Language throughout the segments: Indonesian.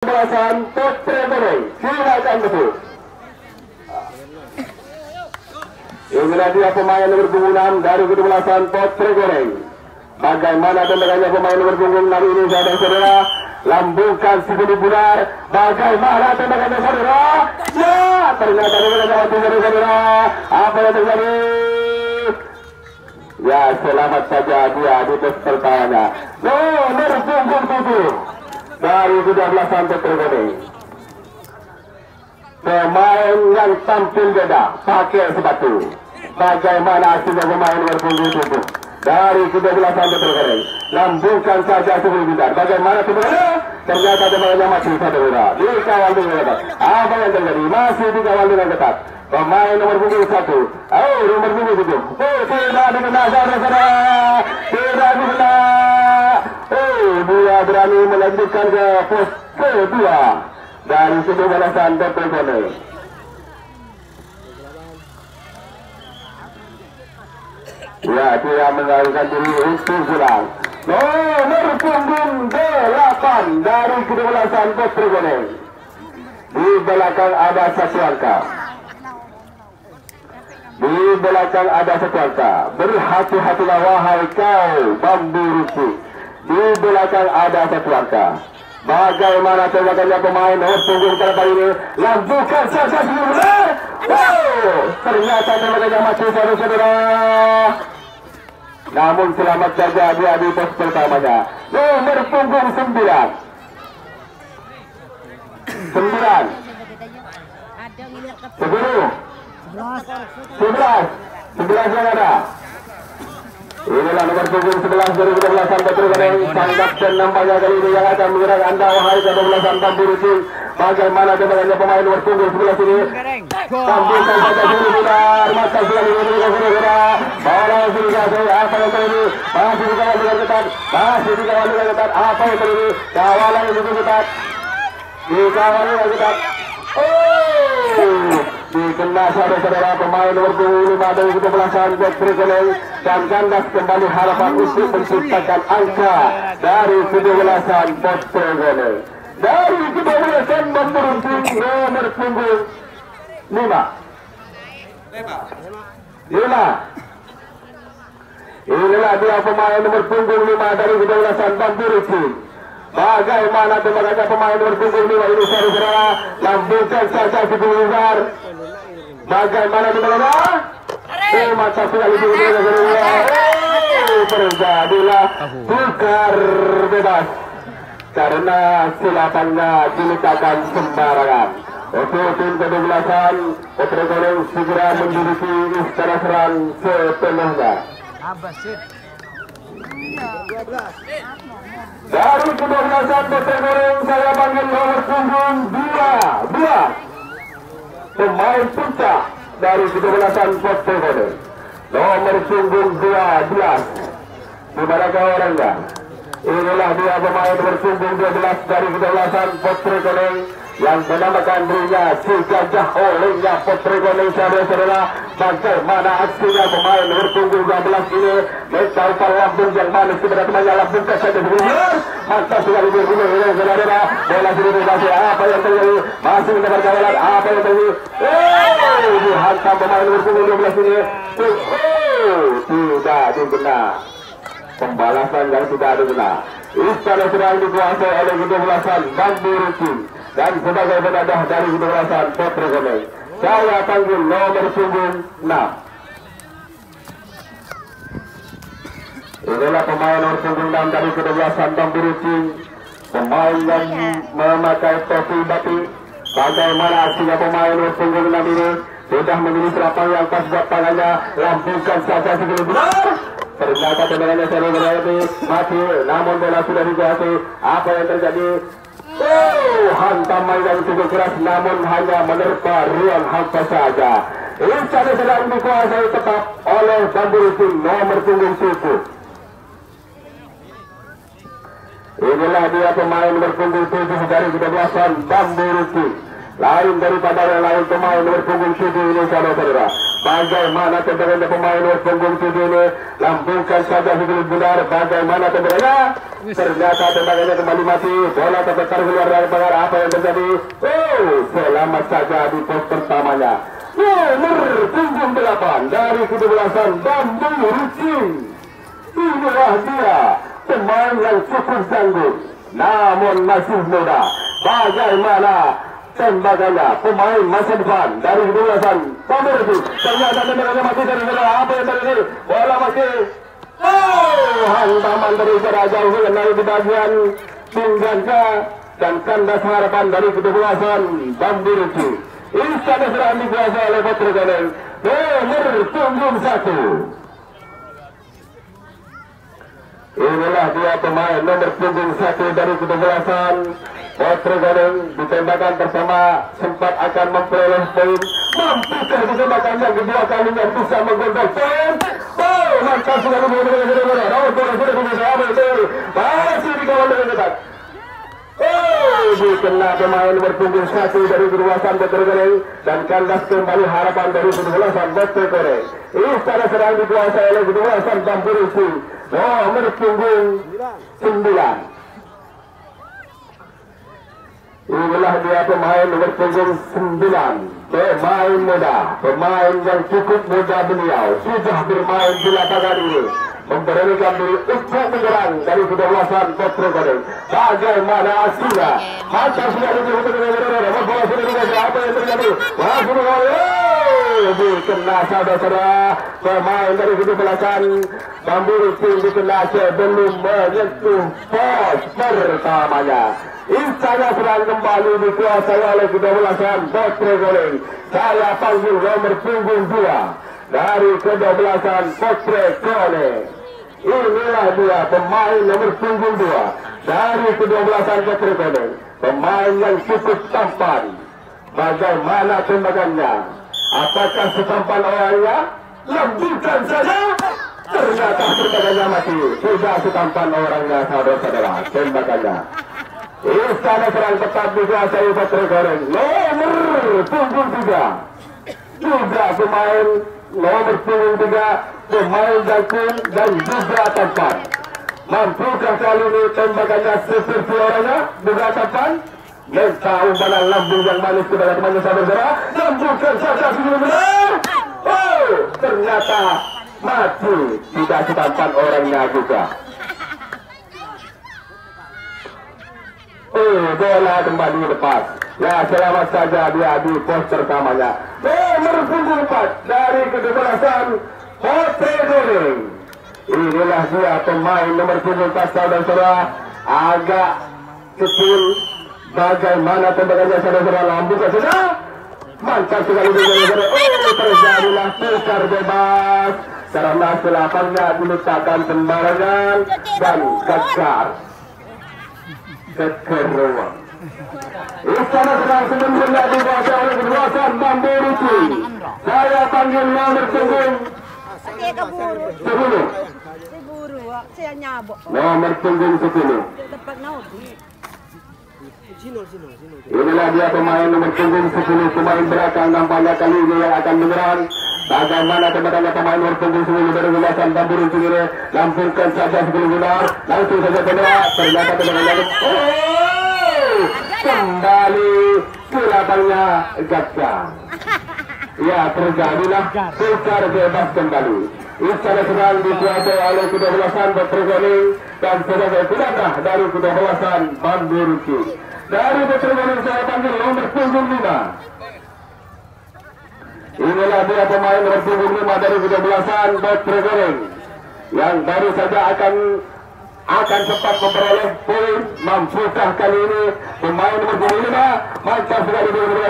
Belasan Putra Goreng, silakan betul. Inilah dia pemain nomor punggung 6 dari kedua-belasan Putra Goreng. Bagaimana tendangannya pemain nomor punggung 6 ini, saudara-saudara? Lambungkan si benar. Bagaimana tendangannya, saudara? Ya, ternyata dengan saudara. Apa yang terjadi? Ya, selamat saja dia di pos pertahanan. Nomor punggung 7 dari 12 Putra Goreng. Pemain yang tampil beda, pakai sepatu. Bagaimana hasilnya pemain nomor punggung 7 dari 12 Putra Goreng? Lambungkan saja sebelum bidar. Bagaimana sebenarnya? Ternyata temannya masih saudara. Dikawal dengan ketat. Apa yang terjadi? Masih dikawal dengan ketat. Pemain nomor punggung 1. Oh, nomor punggung 7. Oh, tidak dikena, saudara. Tidak dikena. Dia berani melanjutkan ke pos kedua dari 12 Putra Goreng. Ya, dia mengalihkan diri untuk pulang. Nomor punggung 8 dari 12 Putra Goreng. Di belakang ada satu angka. Di belakang ada satu angka. Berhati-hatilah wahai kau bambu rusuk. Di belakang ada satu angka. Bagaimana tembakannya pemain nomor punggung pada ini? Lambungkan saja sebelumnya. Wow, ternyata tembakannya mati, saudara-saudara. Namun selamat saja dia di pos pertamanya. Nomor punggung 9. 11 yang ada. Inilah nomor punggung 11 dari 12 Putra Goreng. Sang kapten nampaknya kali ini yang akan menyerang anda wahai ke-12 Bambu Rusuk. Bagaimana tembakannya pemain nomor punggung 11 ini? Sambungkan saja dulu benar. Mata sudah diberikan saudara. Bola sudah apa yang terjadi? Masih dikawal dengan ketat. Apa yang terjadi? Kawalan yang begitu ketat. Dikawal dengan ketat. Dikena saudara-saudara pemain nomor 25 dari 12 Putra Goreng. Dan kandas kembali harapan untuk menciptakan angka dari 12 Putra Goreng. Dari 12 memberuntung nomor punggung 5. Inilah dia pemain nomor punggung 5 dari 12 Bambu Rusuk. Bagaimana tembakannya pemain nomor punggung 5 ini, saudara-saudara? Lambungkan saja si besar. Bagaimana tembakannya? Mata sudah lebih terjadilah tukar bebas karena silapannya diletakkan sembarangan. Untuk tim ke-12 Putra Goreng segera menduduki istana serang sepenuhnya. Dari 12 Putra Goreng saya panggil nomor punggung 12 pemain puncak dari 12 Putra Goreng. Nomor punggung 12. Di manakah orangnya? Inilah dia pemain nomor punggung 12 dari 12 Putra Goreng yang menamakan dirinya si gajah olehnya Putra Goreng, saudara-saudara. Bagaimana aksinya pemain nomor punggung 12 ini mencapai lambung yang manis kepada temannya. Lambungkan saja sebelumnya. Mata sudah lebih saudara. Bola sudah dikasih. Apa yang terjadi? Masih mendapat kawalan. Apa yang terjadi? Dihantam pemain nomor punggung 12 ini. Tidak dikena. Pembalasan yang tidak dikena. Istana serang dikuasai oleh 12 Bambu Rusuk dan sebagai penadah dari 12 Putra Goreng. Saya panggil nomor punggung 6. Inilah pemain nomor punggung 6 dari 12 Bambu Rusuk. Pemain yang memakai topi batik. Bagaimana aksinya pemain nomor punggung 6 ini? Sudah memilih serapang yang pas buat tangannya. Lambungkan saja sebelum benar. Ternyata tendangannya selalu berarti mati. Namun bola sudah dikuasai. Apa yang terjadi? Hantaman yang cukup keras namun hanya menerpa ruang hampa saja. Istana sedang dikuasai tetap oleh Bambu Rusuk nomor punggung 7. Inilah dia pemain nomor punggung 7 dari 12 Bambu Rusuk. Lain daripada yang lain pemain nomor punggung 7 ini, saudara-saudara. Bagaimana tendangannya pemain nomor punggung 7 ini? Lambungkan saja sebelum benar. Bagaimana tendangannya? Ternyata tembakannya kembali mati. Bola terputar keluar dari pagar. Apa yang terjadi? Oh, selamat saja di pos pertamanya. Nomor punggung 8 dari kedebelasan Bambu Ruci. Inilah dia pemain yang cukup tangguh, namun masih muda. Bagaimana tembakannya pemain masa depan dari kedebelasan Bambu Ruci? Ternyata tembakannya mati dari bola. Apa yang terjadi? Bola masih. Oh, hantaman dari jarak jauh yang naik di bagian pinggangnya dan kandas harapan dari kedebelasan Bambu Ruci. Istana serang dikuasai oleh Putra Goleng nomor punggung 1. Inilah dia pemain nomor punggung 1 dari kedebelasan Putra Goleng. Ditembakkan pertama sempat akan memperoleh poin. Mampukah ditembakkan yang kedua kalinya bisa menggondol poin? Oh, mantap sekali. Masih dikawal dengan ketat. Oh, dikena pemain berpunggung 1 dari kedebelasan Putra Goleng dan kandas kembali harapan dari kedebelasan Putra Goleng. Istana serang dikuasai oleh kedebelasan Bambu Ruci nomor punggung 9. Inilah dia pemain nomor punggung 9, pemain muda, pemain yang cukup muda beliau, sudah bermain di lapangan ini, memberanikan diri untuk menyerang dari kedebelasan Putra Goleng. Bagaimana aksinya? Mantap sudah bola sudah dikasih. Apa yang terjadi? Langsung dikena saudara pemain dari kedebelasan Bambu Ruci dikena sebelum menyentuh pos pertamanya. Istana serang kembali dikuasai oleh kedebelasan Putra Goleng. Saya panggil nomor punggung 2 dari kedebelasan Putra Goleng. Inilah dia pemain nomor punggung 2 dari kedebelasan Putra Goleng. Pemain yang cukup tampan. Bagaimana tembakannya? Apakah setampan orangnya? Lembutkan saja. Ternyata tembakannya mati. Sudah setampan orangnya, saudara-saudara. Tembakannya. Istana serang tetap dikuasai Putra Goleng. Nomor punggung 3 juga pemain nomor punggung 3, pemain jangkung dan juga tampan. Mampukah kali ini tembakannya seperti orangnya juga tampan? Minta umbanan lambung yang manis kepada temannya, saudara. Lambungkan saja sebelum benar. Oh, ternyata mati. Tidak setampan orangnya juga. Bola kembali lepas. Ya, selamat saja dia di pos pertamanya. Nomor punggung 4 dari kedebelasan Putra Goleng. Inilah dia pemain nomor punggung 4, saudara-saudara. Agak kecil. Bagaimana tembakannya, saudara-saudara? Lambungkan saja. Mantap sekali, saudara-saudara. Oh, terjadilah tukar bebas karena selapangnya diletakkan sembarangan dan gagal. Kekeruan. Istana serang sebenarnya dikuasai oleh kedebelasan Bambu Ruci. Saya panggil nomor punggung 10. Nomor punggung 10. Inilah dia pemain nomor punggung 10, pemain belakang nampaknya kali ini yang akan menyerang. Bagaimana tembakannya pemain nomor punggung 10 dari kedebelasan Bambu Ruci ini? Lampungkan saja sebelum benar. Langsung saja benar. Ternyata tembakannya kembali ke lapangnya gagal. Ya, terjadilah tukar bebas kembali. Istana serang dikuasai oleh kedebelasan Putra Goleng dan sebagai penantang dari kedebelasan Bambu Ruci. Dari Putra Goleng saya panggil nomor punggung 5. Inilah dia pemain nomor punggung 5 dari kedebelasan Putra Goleng yang baru saja akan sempat memperoleh poin. Mampukah kali ini pemain nomor punggung 5? Mantap sekali di bola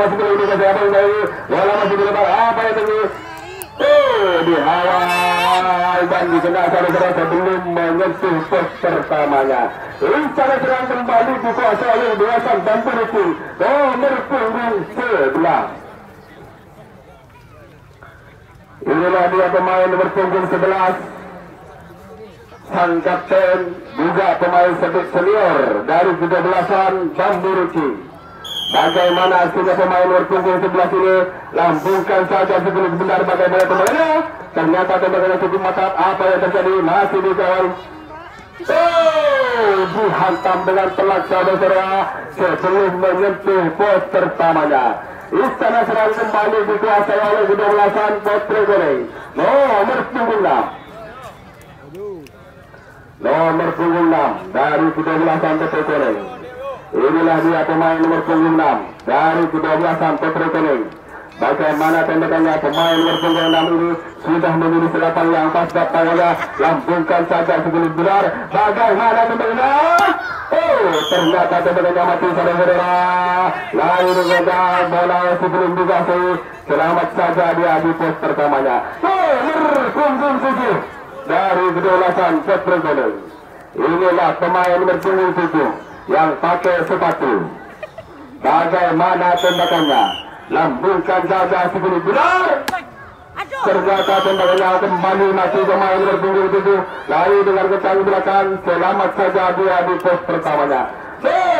masih belum dikasih abang dari bola masih belum. Apa yang terjadi? Dihawal dan dikena saudara sebelum menyentuh pos pertamanya. Istana serang kembali dikuasai oleh kedebelasan Bambu Ruci nomor punggung 11. Inilah dia pemain nomor punggung 11, sang kapten juga pemain senior dari kedebelasan Bambu Ruci. Bagaimana hasilnya pemain nomor punggung 11 ini? Lambungkan saja sebelum benar bagaimana tembakannya. Ternyata tembakannya cukup mantap. Apa yang terjadi? Masih dikawal Dihantam dengan telak saudara sebelum menyentuh pos pertamanya. Istana Serang kembali dikuasai oleh kedua-belasan Potri Goreng. Nomor punggung 6. Nomor punggung 6 dari kedua-belasan Potri Goreng. Inilah dia pemain nomor punggung 6 dari kedua-belasan Potri Goreng. Bagaimana tembakannya pemain nomor punggung 6 ini sudah memilih serapan yang pas datangnya, lambungkan saja sebelum benar. Bagaimana tembakannya? Ternyata tembakannya mati saudara. Lain dengan bola sebelum dikasih, selamat saja dia di pos pertamanya. Nomor punggung 7 dari kedua-belasan Potri Goreng. Inilah pemain nomor punggung 7 yang pakai sepatu. Bagaimana tembakannya? Lambungkan saja sebelum benar. Ternyata tembakannya kembali mati pemain nomor punggung 7. Lalu dengan kencang belakang, selamat saja dia di pos pertamanya.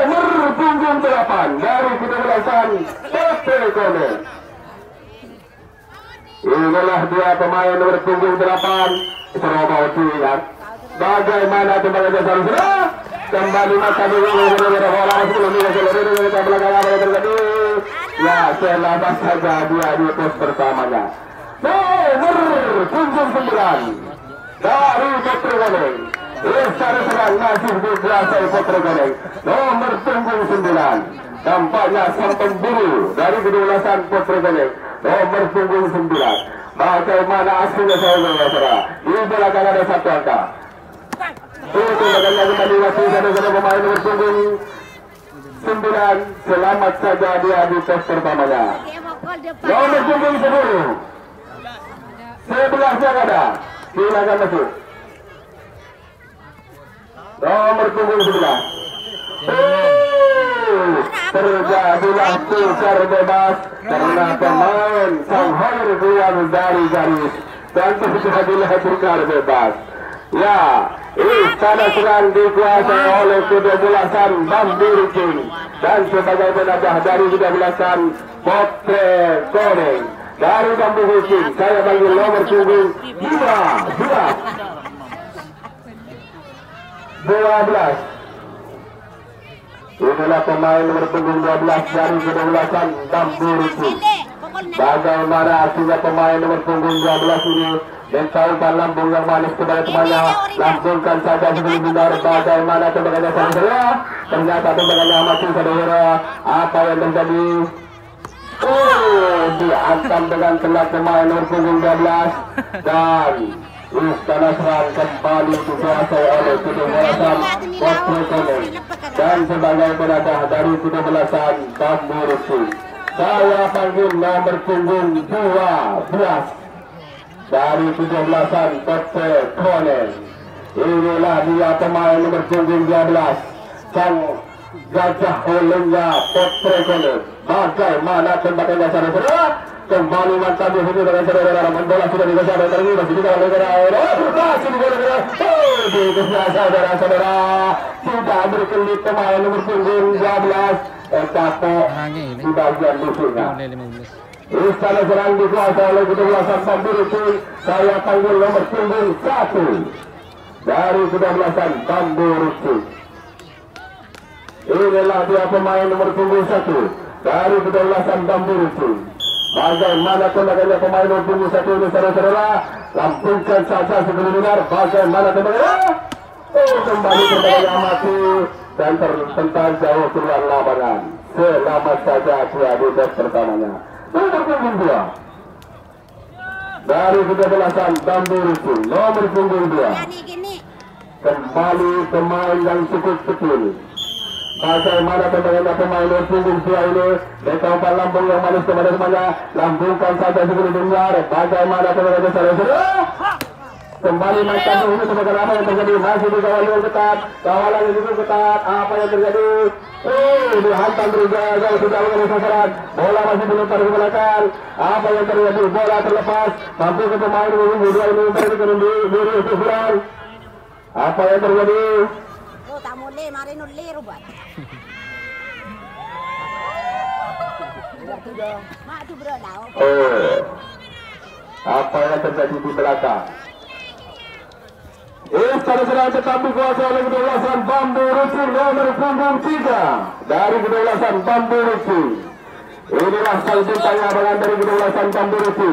Nomor punggung 8 dari kedua-belasan Potri Goreng. Inilah dia pemain nomor punggung 8. Serobau diingat. Bagaimana tembakannya saudara? Kembali mata dulu bola sebelum kita belakang apa yang terjadi. Ya, selamat saja dia di pos pertamanya. Nomor punggung 9 dari Potri Goreng. Istana Serang masih dikuasai Potri Goreng. Nomor punggung 9 tampaknya sang pemburu dari kedua-belasan Potri Goreng. Nomor punggung 9. Bagaimana aslinya saudara? Di belakang ada satu angka. Tembakannya kembali masih saudara pemain nomor punggung 9. Selamat saja dia di pos pertamanya. Nomor punggung 10. 11 yang ada. Silakan masuk. Nomor punggung 11. Terjadilah tukar bebas karena pemain Shanghai keluar dari garis dan terjadilah tukar bebas. Ya, Istana Serang dikuasai oleh kedua-belasan Bambu Rucing dan sebagai penadah dari kedua-belasan Potri Goreng. Dari Bambu Rucing saya panggil nomor punggung 12. Inilah pemain nomor punggung 12 dari kedua-belasan Bambu Rucing. Bagaimana aksinya pemain nomor punggung 12 ini? Mencaukan lambung yang manis kepada temannya. Lambungkan saja sebelum benar. Bagaimana tembakannya saudara? Ternyata tembakannya mati saudara. Apa yang terjadi? Dihantam dengan telak pemain nomor punggung 12 dan Istana Serang kembali dikuasai oleh kedua-belasan Potri Goreng dan sebagai penadah dari kedua-belasan Bambu Rucing. Saya panggil nomor punggung 12 dari kedua-belasan Potri Goreng. Inilah dia pemain nomor punggung 12 sang gajah olengnya Potri Goreng. Bagaimana tembakannya saudara? Kembali mantap di sini dengan saudara. Bola sudah dikejar dan terus masih juga saudara. Masih juga saudara. Tidak berkelit pemain nomor punggung 12. Tapi di bagian musuhnya. Istana Serang dikuasai oleh kedua-belasan Bambu Rucing. Saya panggil nomor punggung 1 dari kedua-belasan Bambu Rucing. Inilah dia pemain nomor punggung 1 dari kedua-belasan Bambu Rucing. Bagaimana tembakannya pemain nomor punggung 1 ini saudara? Lambungkan saja sebelum benar. Bagaimana tembakannya? Kembali tembakannya mati dan terpental jauh keluar lapangan. Selamat saja dia di pos pertamanya. Nomor punggung 2 dari kedua-belasan Bambu Rucing. Nomor punggung 2 kembali pemain yang cukup kecil. Bagaimana tembakannya pemain nomor punggung 2 ini? Mencaukan lambung yang manis kepada temannya. Lambungkan saja sebelum benar. Bagaimana tembakannya saudara? Kembali mantap ini tembakan apa yang terjadi? Masih dikawal dengan ketat. Kawalan yang cukup ketat. Apa yang terjadi? Dihantam terus sudah mengenai sasaran. Bola masih belum tarik ke belakang. Apa yang terjadi? Bola terlepas. Mampu ke pemain nomor 2 ini memberikan diri ukuran. Apa yang terjadi? Apa yang terjadi di belakang? Istana sedang tetap dikuasai oleh kedewasaan Bambu Ruci nomor punggung 3 dari kedewasaan Bambu Ruci. Inilah sang bintang abangan dari kedewasaan Bambu Ruci.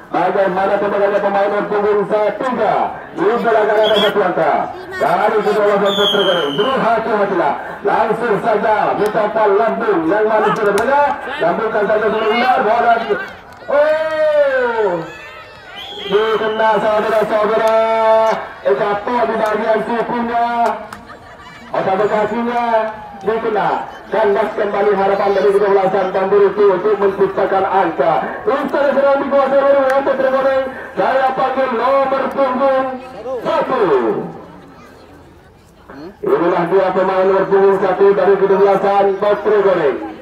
Bagaimana tebakannya pemain nomor punggung 3 di belakang ada satu angka dari kedewasaan Putra Goreng. Berhati-hatilah, langsung saja mencapai lambung yang manis sudah berada. Lambungkan saja sebentar bola. Dikena saudara-saudara, jatuh di bagian sikunya, atau kakinya dikena. Kandas kembali harapan dari kedewasaan Bambu Ruci untuk menciptakan angka. Istana sedang dikuasai oleh Putra Goreng. Saya panggil nomor punggung 1. Inilah dia pemain nomor punggung 1 dari kedewasaan Putra Goreng.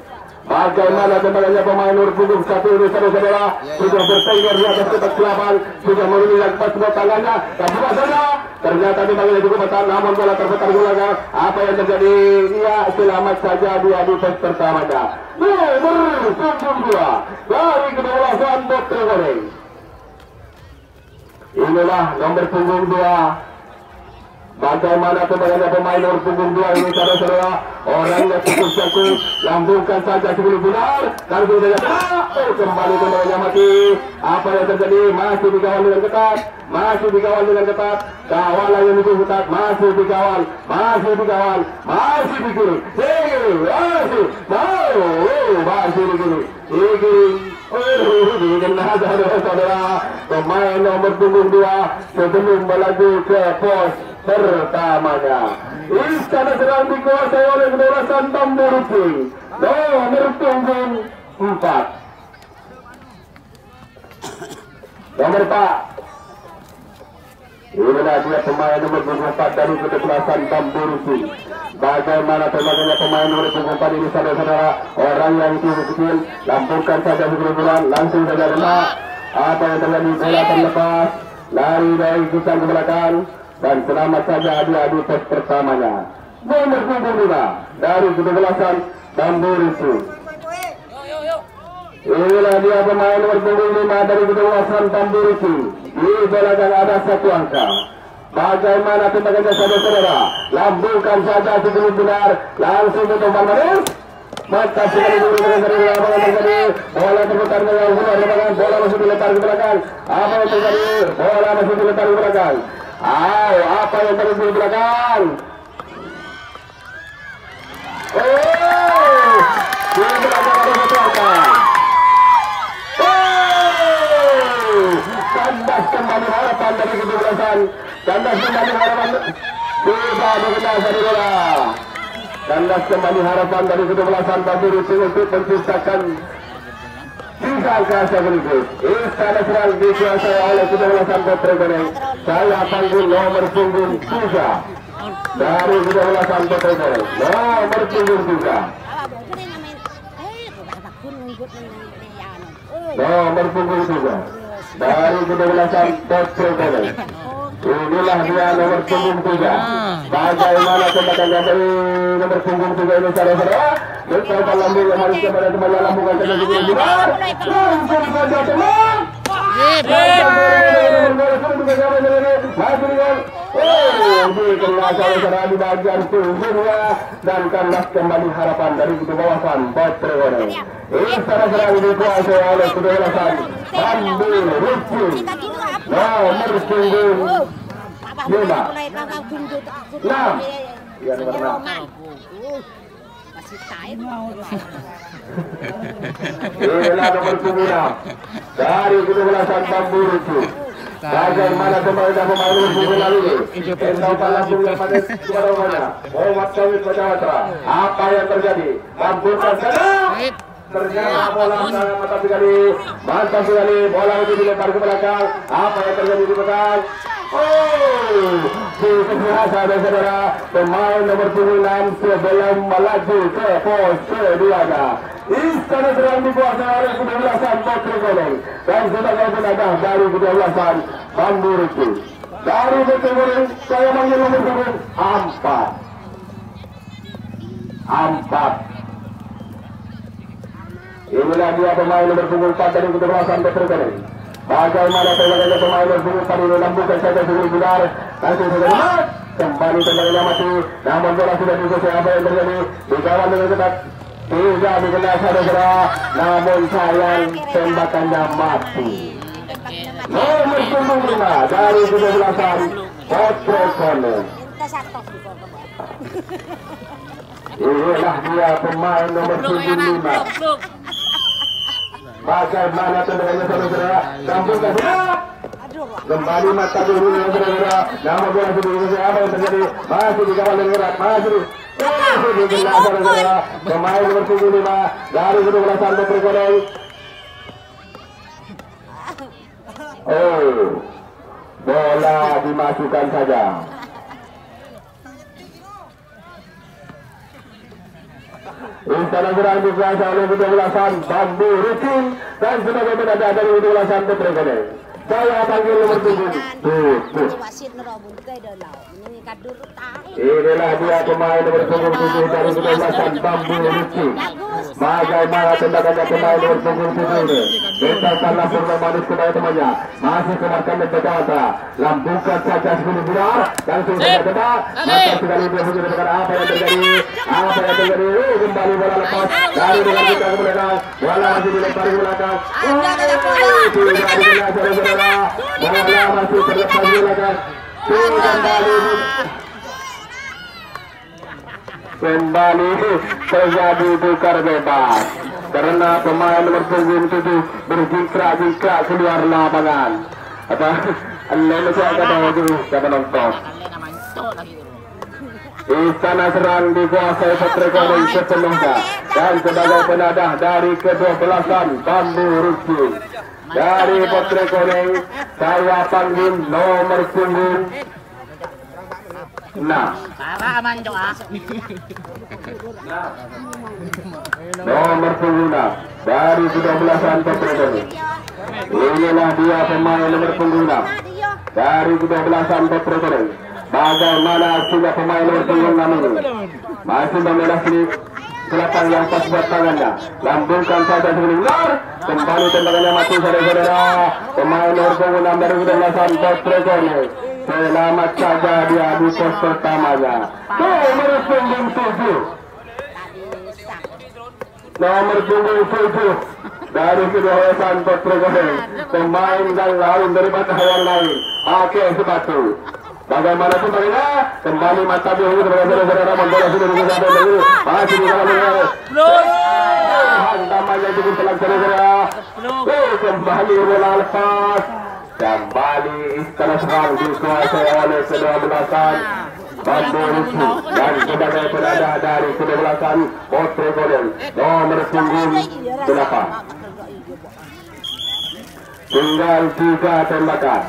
Bagaimana tembakannya pemain nomor punggung 1 ini saudara-saudara, sudah bertengger di atas kotak kelapan, sudah menunjukkan pas tangannya, dan saudara ternyata tembakannya cukup besar, namun bola terputar gulangan. Apa yang terjadi? Ya selamat saja dia di tes pertamanya. Nomor punggung 2 dari kedewasaan Putra Goreng. Inilah nomor punggung 2. Bagaimana tembakannya pemain nomor punggung 2 ini saudara-saudara, orangnya cukup jago, lambungkan saja sebelum benar, dan sudah kembali tembakannya mati. Apa yang terjadi? Masih dikawal dengan ketat, masih dikawal dengan ketat, kawalan yang cukup ketat, masih dikawal, masih dikawal, masih dikiri, masih dikiri, dikena saudara-saudara, pemain nomor punggung 2 sebelum melaju ke pos pertamanya. Istana sedang dikuasai oleh kedewasaan Bambu Ruci nomor punggung 4. Nomor 4. Inilah dia pemain nomor punggung 4 dari kedewasaan Bambu Ruci. Bagaimana tembakannya pemain nomor punggung 4 ini saudara-saudara, orang yang kecil, lambungkan saja sebelum langsung saja kena. Apa yang terjadi? Bola terlepas, lari dari kisah ke belakang, dan selamat saja adu-adu tes pertamanya. Nomor punggung 5 dari kedewasaan Bambu Ruci. Inilah dia pemain nomor punggung 5 dari kedewasaan Bambu Ruci. Di belakang ada satu angka. Bagaimana tembakannya saudara-saudara? Lambungkan saja sebelum benar, langsung untuk Manis. Maka sekali dengan lapangan terjadi, bola terputar dengan lapangan, bola masih dilempar ke belakang. Apa yang terjadi? Bola masih dilempar ke belakang. Apa yang terjadi di belakang? Di belakang ada satu angka. Kandas kembali harapan dari kedewasaan. Kandas kembali harapan. Tidak dikena saudara. Kandas kembali harapan dari kedewasaan Bambu Ruci untuk menciptakan 3 angka sekaligus. Istana sedang dikuasai oleh kedewasaan Putra Goreng. Saya panggil nomor punggung 3 dari kedewasaan Putra Goreng. Nomor punggung 3. Nomor punggung 3 dari kedewasaan Putra Goreng. Inilah dia nomor punggung 3. Bagaimana tembakannya dari nomor punggung 3 ini saudara-saudara? Mencoba lambung yang harus kembali lambungkan saja sebelum benar. Langsung saja teman. Dikena saudara di bagian punggungnya, dan kandas kembali harapan dari kedewasaan Putra Goreng. Istana sedang dikuasai oleh kedewasaan Bambu Ruci. Nomor punggung 5. 6. Ya, nomor 6. Inilah nomor punggung 6 dari kedewasaan Bambu Ruci. Bagaimana pemain nomor punggung 6 ini? Entaukan langsung yang pada kepada mana? Muhammad Kawit Pajawatra. Apa yang terjadi? Lambungkan saja. Ternyata bola mantap sekali, bola itu dilempar ke belakang. Apa yang terjadi di belakang? Saudara-saudara, pemain nomor punggung 6 sebelum melaju ke pos keduanya. Istana sedang dikuasai oleh kedewasaan Putra Goreng, dan sebagai penadah dari kedewasaan Bambu Ruci. Dari Putra Goreng, saya manggil nomor punggung 4. Inilah dia pemain nomor punggung 4 dari kedewasaan Putra Goreng. Bagaimana tembakannya pemain nomor punggung 4 ini, lambungkan saja sebelum benar, Kasih saja kembali tendangannya mati. Namun bola sudah dikuasai. Apa yang terjadi? Dikawal dengan ketat. Tidak dikenal saudara. Namun sayang tembakannya mati. Nomor 95 dari 17-an Potret Corner. Inilah dia pemain nomor 95. Bagaimana tendangannya saudara? Sambungkan kembali mata dulu saudara. Namun bola sudah dikuasai. Apa yang terjadi? Masih dikawal dengan ketat. Masih dikenal saudara. Pemain nomor 75 dari 17-an Potret Corner. Oh, bola dimasukkan saja. Istana Serang dikuasai oleh 17-an Bambu Rucin dan sebagai penanda dari 17-an Potret Corner. Saya panggil nomor 7. Inilah dia pemain nomor 7 dari 17-an Bambu Rucin. Bagaimana tendakannya pemain nomor 7 ini? Bentangkan langsung manis kepada temannya. Masih kemarkan dan berkata, lambungkan saja sebelum benar. Langsung saja tebak. Maka sekali dia punya dengan apa yang terjadi. Apa yang terjadi? Kembali bola lepas. Dari dengan kita ke belakang. Bola masih dilempar ke belakang. Tidak dikenal saudara. Bola masih terlepas di belakang. Kembali terjadi tukar bebas karena pemain nomor 7 berjingkrak-jingkrak keluar lapangan. Apa? Anda masih kata itu kata nonton. Istana Serang dikuasai Potret Corner sepenuhnya dan sebagai penadah dari ke-12-an Bambu Rucin. Dari Potret Corner saya panggil nomor 9. Nah, nomor 9 dari 12-an Potret Corner. Inilah dia pemain nomor 9 dari 12-an Potret Corner. Bagaimana aksinya pemain nomor 9 ini? Masih membela slip selatan yang pas buat tangannya. Lambungkan saja sebentar. Kembali tendangannya mati saudara-saudara. Pemain nomor 6 dari 12-an Potret Corner. Selamat saja dia di pos pertamanya. Nomor 7. Nomor 7 dari kedua-duaan Potret Corner. Pemain yang lain daripada yang lain. Pakai sepatu. Bagaimanapun mereka kembali mata biru saudara-saudara. Bola sudah dikuasai dulu. Masih di dalam hantamannya cukup telak saudara. Kembali bola lepas. Kembali Istana Serang dikuasai oleh ke-12-an Bambu Rucin dan sebagai penadah dari ke-12-an Potret Corner nomor 8. Tinggal 3 tembakan.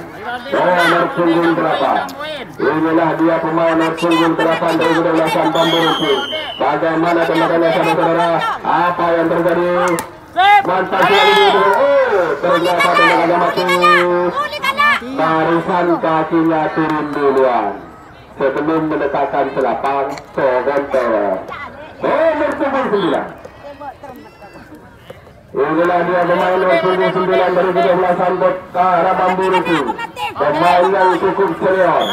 Nomor 8. Inilah dia pemain nomor 8 dari 12-an Bambu Rucin. Bagaimana tembakannya saudara? Apa yang terjadi? Mantap sekali itu. Ternyata tendangannya mati. Barisan kakinya turun duluan sebelum meletakkan selapang Sogon Tower. Nomor 9. Inilah dia pemain nomor 9 dari 12-an Bambu Rucin. Pemain yang cukup senior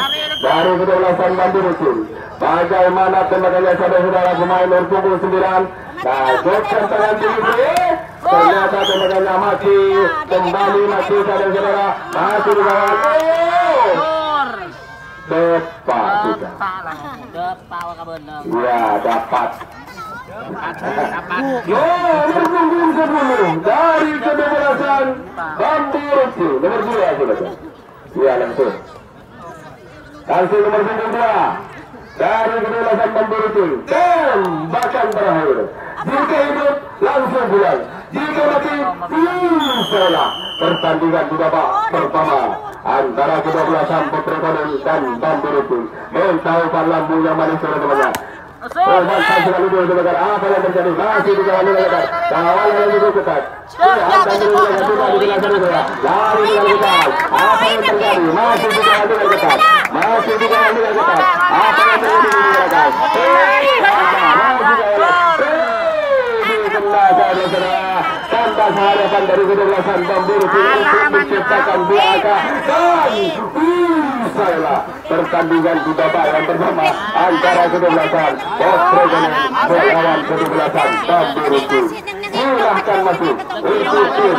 dari 12-an Bambu Rucin. Bagaimana tembakannya saudara-saudara pemain nomor 9? Tajukkan tangan tinggi. Ternyata tembakannya mati. Kembali mati saudara-saudara. Masih di bawah. Tepat juga. Ya dapat. Nomor 10 dari ke-12-an Bambu Rucin. Nomor 2 saudara. Ya langsung. Langsung nomor 2 dari ke-12-an Bambu Rucin. Tembakan terakhir. Jika hidup langsung pulang. Jika mati salah. Pertandingan di babak pertama antara ke-12-an Potret Corner dan Bambu Rucin. Mentaukan lampu yang manis teman-temannya. Masih selalu dua apa yang terjadi? Masih dikawal dengan ketat. Kawal yang cukup ketat. Lari dengan ketat. Apa yang terjadi? Masih dikawal dengan ketat. Masih dikawal dengan ketat. Apa yang terjadi di belakang? Tanpa harapan dari 12-an Bambu Rucin untuk menciptakan BAK dan Selesailah pertandingan di babak yang pertama antara kedua-belasan Botrogono melawan kedua-belasan Bamburuku. Silahkan masuk untuk tim.